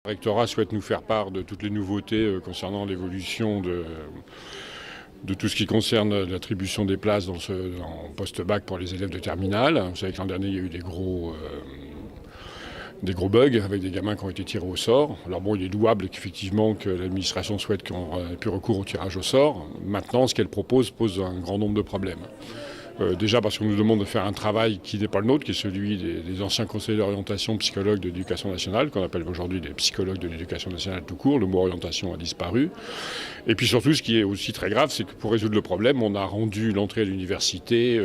Le rectorat souhaite nous faire part de toutes les nouveautés concernant l'évolution de tout ce qui concerne l'attribution des places en post-bac pour les élèves de terminale. Vous savez que l'an dernier, il y a eu des gros bugs avec des gamins qui ont été tirés au sort. Alors bon, il est louable qu'effectivement que l'administration souhaite qu'on ait plus recours au tirage au sort. Maintenant, ce qu'elle propose pose un grand nombre de problèmes. Déjà parce qu'on nous demande de faire un travail qui n'est pas le nôtre, qui est celui des anciens conseillers d'orientation psychologues de l'éducation nationale, qu'on appelle aujourd'hui des psychologues de l'éducation nationale tout court. Le mot orientation a disparu. Et puis surtout, ce qui est aussi très grave, c'est que pour résoudre le problème, on a rendu l'entrée à l'université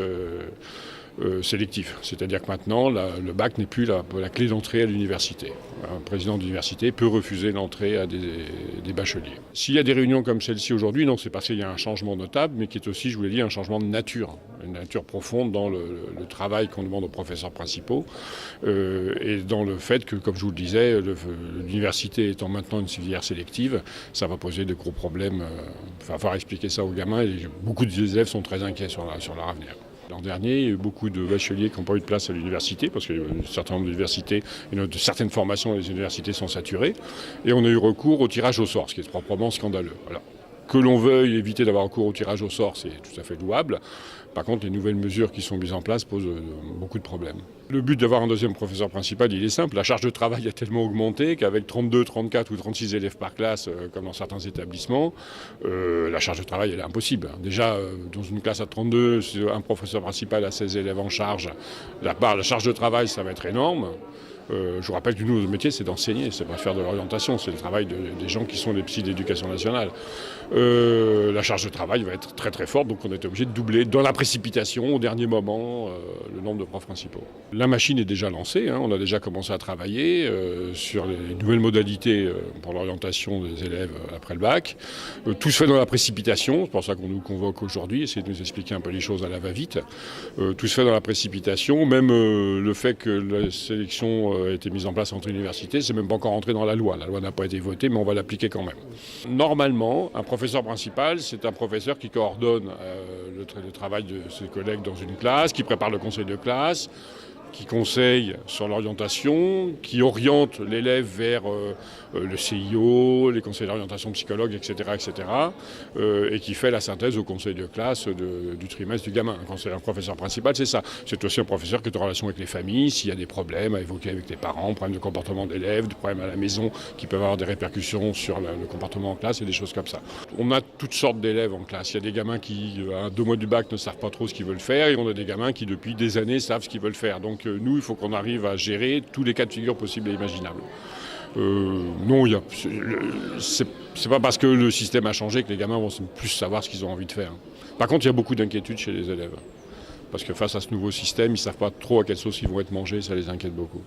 sélectif. C'est-à-dire que maintenant, le bac n'est plus la clé d'entrée à l'université. Un président d'université peut refuser l'entrée à des bacheliers. S'il y a des réunions comme celle-ci aujourd'hui, non, c'est parce qu'il y a un changement notable, mais qui est aussi, je vous l'ai dit, un changement de nature. Une nature profonde dans le travail qu'on demande aux professeurs principaux et dans le fait que, comme je vous le disais, l'université étant maintenant une filière sélective, ça va poser de gros problèmes. Il va falloir expliquer ça aux gamins et beaucoup d'élèves sont très inquiets sur leur avenir. L'an dernier, il y a eu beaucoup de bacheliers qui n'ont pas eu de place à l'université parce qu'il y a un certain nombre d'universités et de certaines formations, les universités sont saturées. Et on a eu recours au tirage au sort, ce qui est proprement scandaleux. Alors, que l'on veuille éviter d'avoir recours au tirage au sort, c'est tout à fait louable. Par contre, les nouvelles mesures qui sont mises en place posent beaucoup de problèmes. Le but d'avoir un deuxième professeur principal, il est simple. La charge de travail a tellement augmenté qu'avec 32, 34 ou 36 élèves par classe, comme dans certains établissements, la charge de travail, elle est impossible. Déjà, dans une classe à 32, si un professeur principal a 16 élèves en charge, la charge de travail, ça va être énorme. Je vous rappelle que nous, notre métier, c'est d'enseigner, c'est pas de faire de l'orientation, c'est le travail des gens qui sont les psys d'éducation nationale. La charge de travail va être très très forte, donc on est obligé de doubler dans la précipitation, au dernier moment, le nombre de profs principaux. La machine est déjà lancée, on a déjà commencé à travailler sur les nouvelles modalités pour l'orientation des élèves après le bac. Tout se fait dans la précipitation, c'est pour ça qu'on nous convoque aujourd'hui, essayer de nous expliquer un peu les choses à la va-vite. Tout se fait dans la précipitation, même le fait que la sélection a été mise en place entre universités, c'est même pas encore entré dans la loi. La loi n'a pas été votée, mais on va l'appliquer quand même. Normalement, un professeur principal, c'est un professeur qui coordonne le travail de ses collègues dans une classe, qui prépare le conseil de classe, qui conseille sur l'orientation, qui oriente l'élève vers le CIO, les conseils d'orientation psychologue, etc., et qui fait la synthèse au conseil de classe du trimestre du gamin. Un professeur principal, c'est ça. C'est aussi un professeur qui est en relation avec les familles, s'il y a des problèmes à évoquer avec les parents, problèmes de comportement d'élèves, des problèmes à la maison qui peuvent avoir des répercussions sur le comportement en classe et des choses comme ça. On a toutes sortes d'élèves en classe. Il y a des gamins qui, à 2 mois du bac, ne savent pas trop ce qu'ils veulent faire, et on a des gamins qui, depuis des années, savent ce qu'ils veulent faire. Donc nous, il faut qu'on arrive à gérer tous les cas de figure possibles et imaginables. Non, c'est pas parce que le système a changé que les gamins vont plus savoir ce qu'ils ont envie de faire. Par contre, il y a beaucoup d'inquiétudes chez les élèves. Parce que face à ce nouveau système, ils ne savent pas trop à quelle sauce ils vont être mangés, ça les inquiète beaucoup.